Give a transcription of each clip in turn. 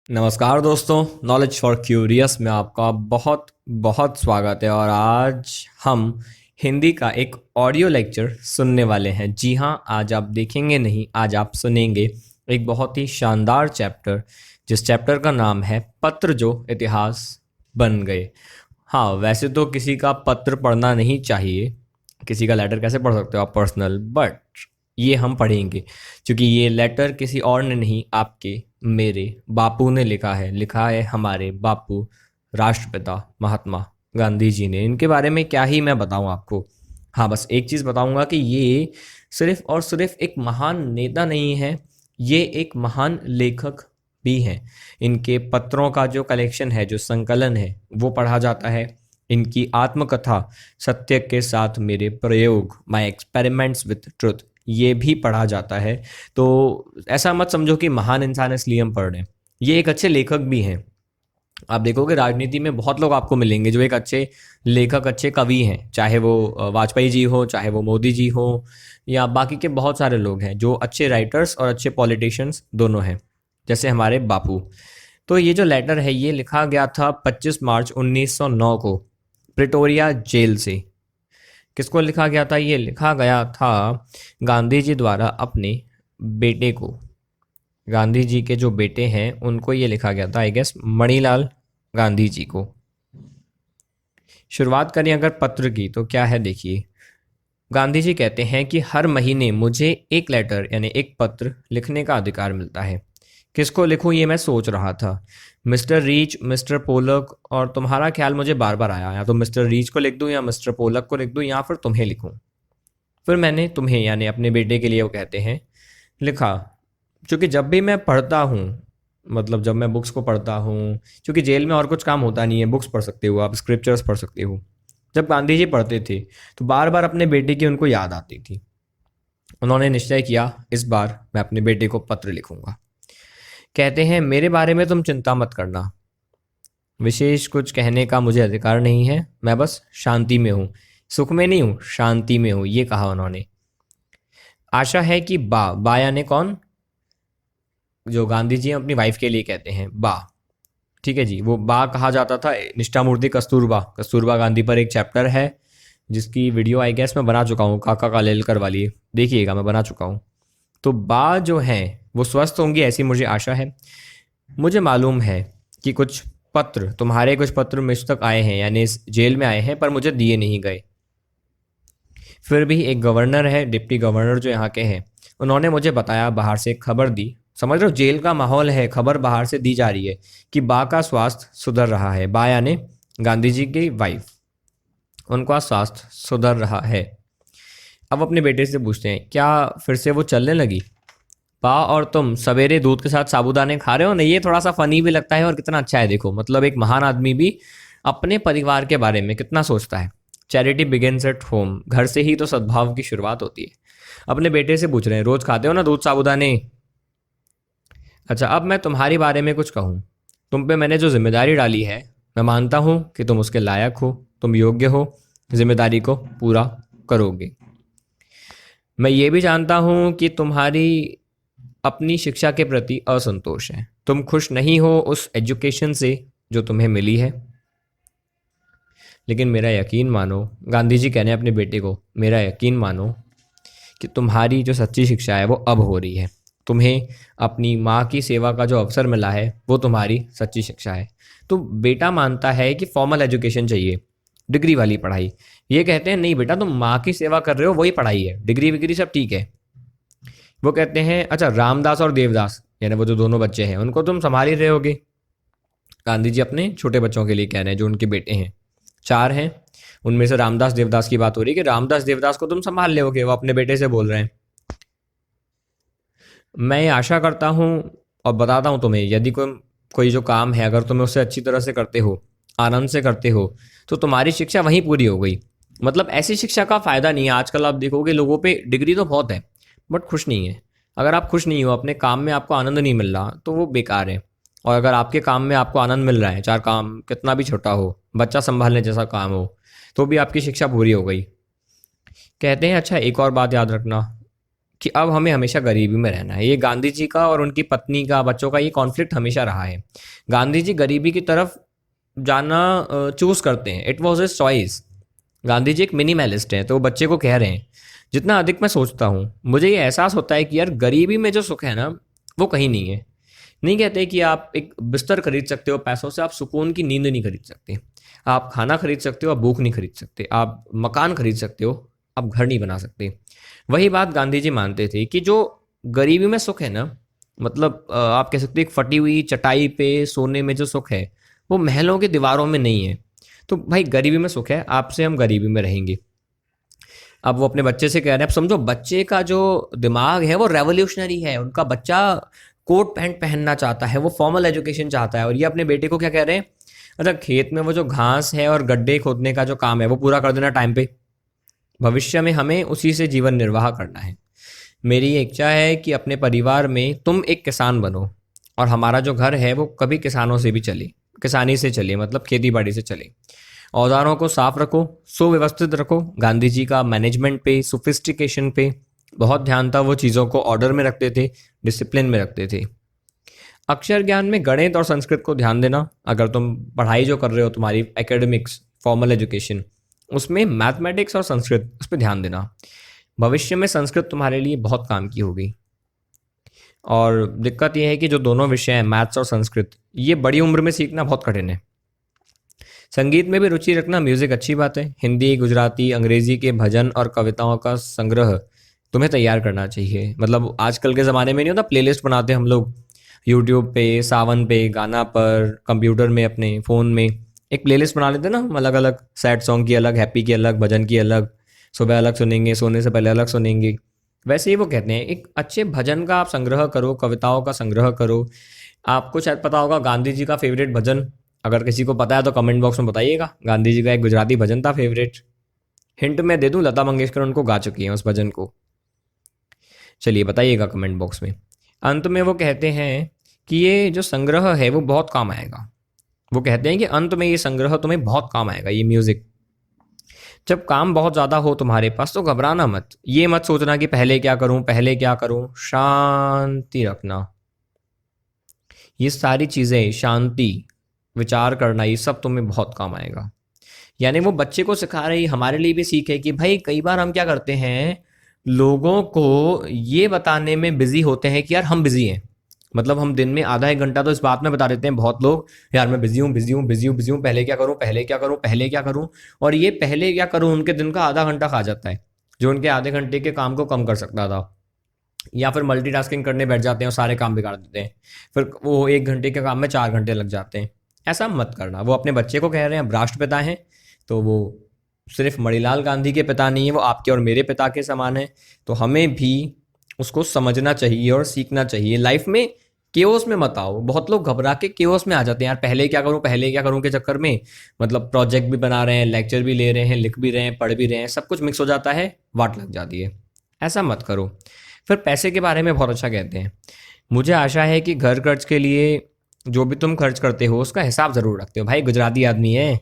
नमस्कार दोस्तों, knowledge for curious में आपका बहुत बहुत स्वागत है। और आज हम हिंदी का एक ऑडियो लेक्चर सुनने वाले हैं। जी हाँ, आज आप देखेंगे नहीं, आज आप सुनेंगे एक बहुत ही शानदार चैप्टर, जिस चैप्टर का नाम है पत्र जो इतिहास बन गए। हाँ, वैसे तो किसी का पत्र पढ़ना नहीं चाहिए, किसी का लेटर कैसे पढ़ सकते हो आप पर्सनल, बट ये हम पढ़ेंगे क्योंकि ये लेटर किसी और ने नहीं, आपके मेरे बापू ने लिखा है हमारे बापू राष्ट्रपिता महात्मा गांधी जी ने। इनके बारे में क्या ही मैं बताऊं आपको। हाँ, बस एक चीज़ बताऊंगा कि ये सिर्फ और सिर्फ एक महान नेता नहीं है, ये एक महान लेखक भी हैं। इनके पत्रों का जो कलेक्शन है, जो संकलन है, वो पढ़ा जाता है। इनकी आत्मकथा सत्य के साथ मेरे प्रयोग, माई एक्सपेरिमेंट्स विथ ट्रुथ, ये भी पढ़ा जाता है। तो ऐसा मत समझो कि महान इंसान इसलिए हम पढ़ रहे हैं, ये एक अच्छे लेखक भी हैं। आप देखोगे राजनीति में बहुत लोग आपको मिलेंगे जो एक अच्छे लेखक, अच्छे कवि हैं, चाहे वो वाजपेयी जी हो, चाहे वो मोदी जी हो, या बाकी के बहुत सारे लोग हैं जो अच्छे राइटर्स और अच्छे पॉलिटिशियंस दोनों हैं, जैसे हमारे बापू। तो ये जो लेटर है ये लिखा गया था 25 मार्च 1909 को प्रिटोरिया जेल से। किसको लिखा गया था? ये लिखा गया था गांधी जी द्वारा अपने बेटे को। गांधी जी के जो बेटे हैं उनको ये लिखा गया था, आई गेस मणिलाल गांधी जी को। शुरुआत करें अगर पत्र की तो क्या है, देखिए। गांधी जी कहते हैं कि हर महीने मुझे एक लेटर यानी एक पत्र लिखने का अधिकार मिलता है। किसको लिखूं ये मैं सोच रहा था, मिस्टर रीच, मिस्टर पोलक, और तुम्हारा ख्याल मुझे बार बार आया, या तो मिस्टर रीच को लिख दूं या मिस्टर पोलक को लिख दूं या फिर तुम्हें लिखूं। फिर मैंने तुम्हें यानी अपने बेटे के लिए, वो कहते हैं, लिखा। क्योंकि जब भी मैं पढ़ता हूँ, मतलब जब मैं बुक्स को पढ़ता हूँ, क्योंकि जेल में और कुछ काम होता नहीं है, बुक्स पढ़ सकते हो आप, स्क्रिप्चर्स पढ़ सकते हो। जब गांधी जी पढ़ते थे तो बार बार अपने बेटे की उनको याद आती थी। उन्होंने निश्चय किया इस बार मैं अपने बेटे को पत्र लिखूंगा। कहते हैं, मेरे बारे में तुम चिंता मत करना, विशेष कुछ कहने का मुझे अधिकार नहीं है, मैं बस शांति में हूँ, सुख में नहीं हूँ, शांति में हूँ, ये कहा उन्होंने। आशा है कि बा यानी कौन? जो गांधी जी अपनी वाइफ के लिए कहते हैं बा, ठीक है जी, वो बा कहा जाता था। निष्ठा मूर्ति कस्तूरबा, कस्तूरबा गांधी पर एक चैप्टर है जिसकी वीडियो आई गेस मैं बना चुका हूँ, काका कालेलकर वाली, देखिएगा, मैं बना चुका हूँ। तो बा जो हैं वो स्वस्थ होंगी ऐसी मुझे आशा है। मुझे मालूम है कि कुछ पत्र, तुम्हारे कुछ पत्र मुझ तक आए हैं, यानी इस जेल में आए हैं, पर मुझे दिए नहीं गए। फिर भी एक गवर्नर है, डिप्टी गवर्नर जो यहाँ के हैं, उन्होंने मुझे बताया, बाहर से खबर दी। समझ रहे हो, जेल का माहौल है, खबर बाहर से दी जा रही है कि बा का स्वास्थ्य सुधर रहा है। बा यानी गांधी जी की वाइफ, उनका स्वास्थ्य सुधर रहा है। अब अपने बेटे से पूछते हैं, क्या फिर से वो चलने लगी? बा और तुम सवेरे दूध के साथ साबूदाने खा रहे हो ना? ये थोड़ा सा फनी भी लगता है और कितना अच्छा है। देखो, मतलब एक महान आदमी भी अपने परिवार के बारे में कितना सोचता है। चैरिटी बिगिंस एट होम, घर से ही तो सद्भाव की शुरुआत होती है। अपने बेटे से पूछ रहे हैं, रोज खाते हो ना दूध साबूदाने? अच्छा, अब मैं तुम्हारे बारे में कुछ कहूँ, तुम पे मैंने जो जिम्मेदारी डाली है, मैं मानता हूँ कि तुम उसके लायक हो, तुम योग्य हो, जिम्मेदारी को पूरा करोगे। मैं ये भी जानता हूँ कि तुम्हारी अपनी शिक्षा के प्रति असंतोष है, तुम खुश नहीं हो उस एजुकेशन से जो तुम्हें मिली है। लेकिन मेरा यकीन मानो, गांधी जी कहने अपने बेटे को, मेरा यकीन मानो कि तुम्हारी जो सच्ची शिक्षा है वो अब हो रही है। तुम्हें अपनी माँ की सेवा का जो अवसर मिला है वो तुम्हारी सच्ची शिक्षा है। तो बेटा मानता है कि फॉर्मल एजुकेशन चाहिए, डिग्री वाली पढ़ाई। ये कहते हैं, नहीं बेटा, तुम माँ की सेवा कर रहे हो, वही पढ़ाई है, डिग्री विग्री सब ठीक है। वो कहते हैं, अच्छा, रामदास और देवदास यानी वो जो दोनों बच्चे हैं उनको तुम संभाल ही रहे होगे। गांधी जी अपने छोटे बच्चों के लिए कह रहे हैं, जो उनके बेटे हैं, 4 हैं, उनमें से रामदास देवदास की बात हो रही है कि रामदास देवदास को तुम संभाल लोगे। वो अपने बेटे से बोल रहे हैं। मैं ये आशा करता हूँ और बताता हूँ तुम्हें, यदि कोई जो काम है, अगर तुम्हें उसे अच्छी तरह से करते हो, आनंद से करते हो, तो तुम्हारी शिक्षा वहीं पूरी हो गई। मतलब ऐसी शिक्षा का फ़ायदा नहीं है। आजकल आप देखोगे लोगों पे डिग्री तो बहुत है बट खुश नहीं है। अगर आप खुश नहीं हो, अपने काम में आपको आनंद नहीं मिल रहा, तो वो बेकार है। और अगर आपके काम में आपको आनंद मिल रहा है, चाहे काम कितना भी छोटा हो, बच्चा संभालने जैसा काम हो, तो भी आपकी शिक्षा पूरी हो गई। कहते हैं, अच्छा, एक और बात याद रखना कि अब हमें हमेशा गरीबी में रहना है। ये गांधी जी का और उनकी पत्नी का, बच्चों का ये कॉन्फ्लिक्ट हमेशा रहा है। गांधी जी गरीबी की तरफ जाना चूज करते हैं, it was his choice. Gandhi ji एक मिनिमलिस्ट हैं, तो वो बच्चे को कह रहे हैं, जितना अधिक मैं सोचता हूँ मुझे ये एहसास होता है कि यार गरीबी में जो सुख है ना वो कहीं नहीं है। नहीं कहते कि आप एक बिस्तर खरीद सकते हो पैसों से, आप सुकून की नींद नहीं खरीद सकते। आप खाना खरीद सकते हो, आप भूख नहीं खरीद सकते। आप मकान खरीद सकते हो, आप घर नहीं बना सकते। वही बात गांधी जी मानते थे कि जो गरीबी में सुख है ना, मतलब आप कह सकते हो एक फटी हुई चटाई पे सोने में जो सुख है वो महलों की दीवारों में नहीं है। तो भाई गरीबी में सुख है, आपसे हम गरीबी में रहेंगे। अब वो अपने बच्चे से कह रहे हैं, अब समझो बच्चे का जो दिमाग है वो रेवोल्यूशनरी है। उनका बच्चा कोट पैंट पहनना चाहता है, वो फॉर्मल एजुकेशन चाहता है, और ये अपने बेटे को क्या कह रहे हैं, अच्छा खेत में वो जो घास है और गड्ढे खोदने का जो काम है वो पूरा कर देना टाइम पे, भविष्य में हमें उसी से जीवन निर्वाह करना है। मेरी ये इच्छा है कि अपने परिवार में तुम एक किसान बनो और हमारा जो घर है वो कभी किसानों से भी चले, किसानी से चले, मतलब खेती बाड़ी से चले। औजारों को साफ रखो, सुव्यवस्थित रखो। गांधी जी का मैनेजमेंट पे, सोफिस्टिकेशन पे बहुत ध्यान था। वो चीज़ों को ऑर्डर में रखते थे, डिसिप्लिन में रखते थे। अक्षर ज्ञान में गणित और संस्कृत को ध्यान देना। अगर तुम पढ़ाई जो कर रहे हो, तुम्हारी एकेडमिक्स, फॉर्मल एजुकेशन, उसमें मैथमेटिक्स और संस्कृत, उस पर ध्यान देना। भविष्य में संस्कृत तुम्हारे लिए बहुत काम की होगी। और दिक्कत यह है कि जो दोनों विषय हैं, मैथ्स और संस्कृत, ये बड़ी उम्र में सीखना बहुत कठिन है। संगीत में भी रुचि रखना, म्यूजिक अच्छी बात है। हिंदी, गुजराती, अंग्रेजी के भजन और कविताओं का संग्रह तुम्हें तैयार करना चाहिए। मतलब आजकल के ज़माने में नहीं होता, प्लेलिस्ट बनाते हम लोग यूट्यूब पे, सावन पे, गाना पर, कंप्यूटर में, अपने फ़ोन में एक प्लेलिस्ट बना लेते हैं ना, अलग अलग, सैड सॉन्ग की अलग, हैप्पी की अलग, भजन की अलग, सुबह अलग सुनेंगे, सोने से पहले अलग सुनेंगे। वैसे ही वो कहते हैं एक अच्छे भजन का आप संग्रह करो, कविताओं का संग्रह करो। आपको शायद पता होगा गांधी जी का फेवरेट भजन, अगर किसी को पता है तो कमेंट बॉक्स में बताइएगा। गांधी जी का एक गुजराती भजन था फेवरेट। हिंट मैं दे दूं, लता मंगेशकर उनको गा चुकी हैं उस भजन को। चलिए बताइएगा कमेंट बॉक्स में। अंत में वो कहते हैं कि ये जो संग्रह है वो बहुत काम आएगा। वो कहते हैं कि अंत में ये संग्रह तुम्हें बहुत काम आएगा, ये म्यूजिक। जब काम बहुत ज़्यादा हो तुम्हारे पास तो घबराना मत। ये मत सोचना कि पहले क्या करूं, पहले क्या करूं। शांति रखना, ये सारी चीज़ें, शांति, विचार करना, ये सब तुम्हें बहुत काम आएगा। यानी वो बच्चे को सिखा रही, हमारे लिए भी सीख है कि भाई कई बार हम क्या करते हैं, लोगों को ये बताने में बिजी होते हैं कि यार हम बिजी हैं। मतलब हम दिन में आधा एक घंटा तो इस बात में बता देते हैं बहुत लोग, यार मैं बिजी हूँ, बिजी हूँ, बिजी हूँ, बिजी हूँ, पहले क्या करूँ, पहले क्या करूँ, पहले क्या करूँ। और ये पहले क्या करूँ उनके दिन का आधा घंटा खा जाता है, जो उनके आधे घंटे के काम को कम कर सकता था। या फिर मल्टीटास्किंग करने बैठ जाते हैं और सारे काम बिगाड़ देते हैं, फिर वो एक घंटे के काम में 4 घंटे लग जाते हैं। ऐसा मत करना। वो अपने बच्चे को कह रहे हैं, राष्ट्रपिता हैं, तो वो सिर्फ मणिलाल गांधी के पिता नहीं है, वो आपके और मेरे पिता के समान है। तो हमें भी उसको समझना चाहिए और सीखना चाहिए। लाइफ में केओस में मत आओ। बहुत लोग घबरा के केओस में आ जाते हैं, यार पहले क्या करूं, पहले क्या करूं के चक्कर में, मतलब प्रोजेक्ट भी बना रहे हैं, लेक्चर भी ले रहे हैं, लिख भी रहे हैं, पढ़ भी रहे हैं, सब कुछ मिक्स हो जाता है, वाट लग जाती है। ऐसा मत करो। फिर पैसे के बारे में बहुत अच्छा कहते हैं, मुझे आशा है कि घर खर्च के लिए जो भी तुम खर्च करते हो उसका हिसाब ज़रूर रखते हो। भाई गुजराती आदमी है,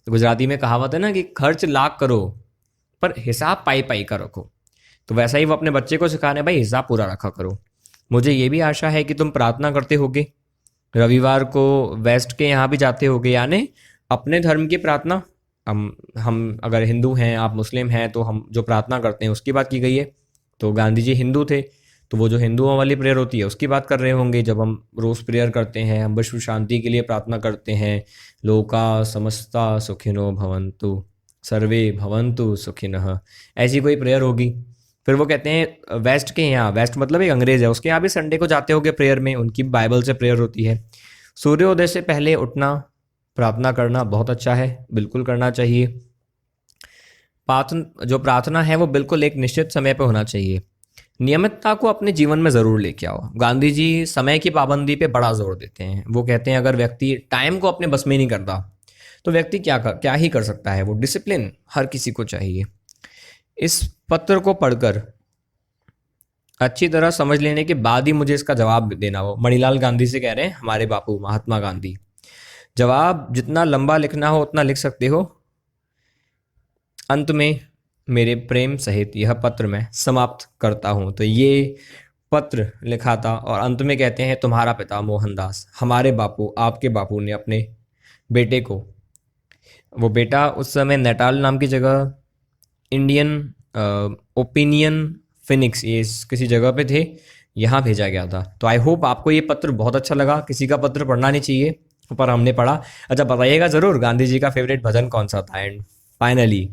तो गुजराती में कहावत है ना कि खर्च लाख करो पर हिसाब पाई पाई का रखो। तो वैसा ही वो अपने बच्चे को सिखा रहे हैं, भाई हिसाब पूरा रखा करो। मुझे ये भी आशा है कि तुम प्रार्थना करते होगे, रविवार को वेस्ट के यहाँ भी जाते होगे, यानी अपने धर्म की प्रार्थना। हम अगर हिंदू हैं, आप मुस्लिम हैं, तो हम जो प्रार्थना करते हैं उसकी बात की गई है। तो गांधी जी हिंदू थे, तो वो जो हिंदुओं वाली प्रेयर होती है उसकी बात कर रहे होंगे। जब हम रोज़ प्रेयर करते हैं, हम विश्व शांति के लिए प्रार्थना करते हैं, लोका समस्ता सुखिनो भवन्तु, सर्वे भवन्तु सुखिनः, ऐसी कोई प्रेयर होगी। फिर वो कहते हैं वेस्ट के यहाँ, वेस्ट मतलब एक अंग्रेज़ है, उसके यहाँ भी संडे को जाते होंगे प्रेयर में, उनकी बाइबल से प्रेयर होती है। सूर्योदय से पहले उठना, प्रार्थना करना बहुत अच्छा है, बिल्कुल करना चाहिए। जो प्रार्थना है वो बिल्कुल एक निश्चित समय पर होना चाहिए। नियमितता को अपने जीवन में ज़रूर लेके आओ। गांधी जी समय की पाबंदी पे बड़ा जोर देते हैं। वो कहते हैं अगर व्यक्ति टाइम को अपने बस में नहीं करता तो व्यक्ति क्या ही कर सकता है। वो डिसिप्लिन हर किसी को चाहिए। इस पत्र को पढ़कर अच्छी तरह समझ लेने के बाद ही मुझे इसका जवाब देना। वो मणिलाल गांधी से कह रहे हैं, हमारे बापू महात्मा गांधी। जवाब जितना लंबा लिखना हो उतना लिख सकते हो। अंत में मेरे प्रेम सहित यह पत्र मैं समाप्त करता हूँ। तो ये पत्र लिखा था और अंत में कहते हैं, तुम्हारा पिता मोहनदास, हमारे बापू, आपके बापू ने अपने बेटे को, वो बेटा उस समय नेटाल नाम की जगह, इंडियन ओपिनियन फिनिक्स, ये किसी जगह पे थे, यहाँ भेजा गया था। तो आई होप आपको ये पत्र बहुत अच्छा लगा। किसी का पत्र पढ़ना नहीं चाहिए, पर हमने पढ़ा। अच्छा, बताइएगा ज़रूर गांधी जी का फेवरेट भजन कौन सा था। And finally